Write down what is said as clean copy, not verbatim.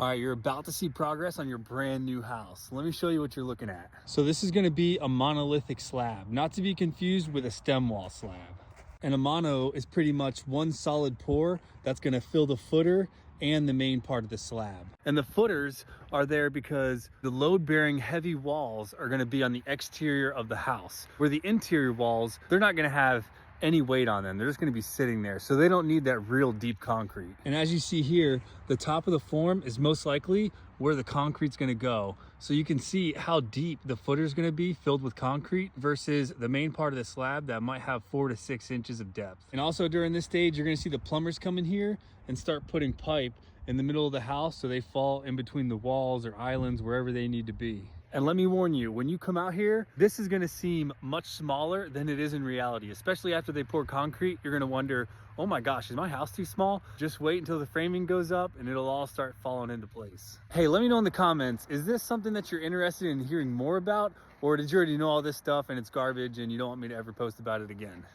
All right, you're about to see progress on your brand new house. Let me show you what you're looking at. So this is gonna be a monolithic slab, not to be confused with a stem wall slab. And a mono is pretty much one solid pour that's gonna fill the footer and the main part of the slab. And the footers are there because the load-bearing heavy walls are gonna be on the exterior of the house, where the interior walls, they're not gonna have any weight on them. They're just gonna be sitting there. So they don't need that real deep concrete. And as you see here, the top of the form is most likely where the concrete's gonna go. So you can see how deep the footer's gonna be filled with concrete versus the main part of the slab that might have 4 to 6 inches of depth. And also during this stage, you're gonna see the plumbers come in here and start putting pipe in the middle of the house so they fall in between the walls or islands, wherever they need to be. And let me warn you, when you come out here, this is gonna seem much smaller than it is in reality, especially after they pour concrete. You're gonna wonder, oh my gosh, is my house too small? Just wait until the framing goes up and it'll all start falling into place. Hey, let me know in the comments, is this something that you're interested in hearing more about? Or did you already know all this stuff and it's garbage and you don't want me to ever post about it again?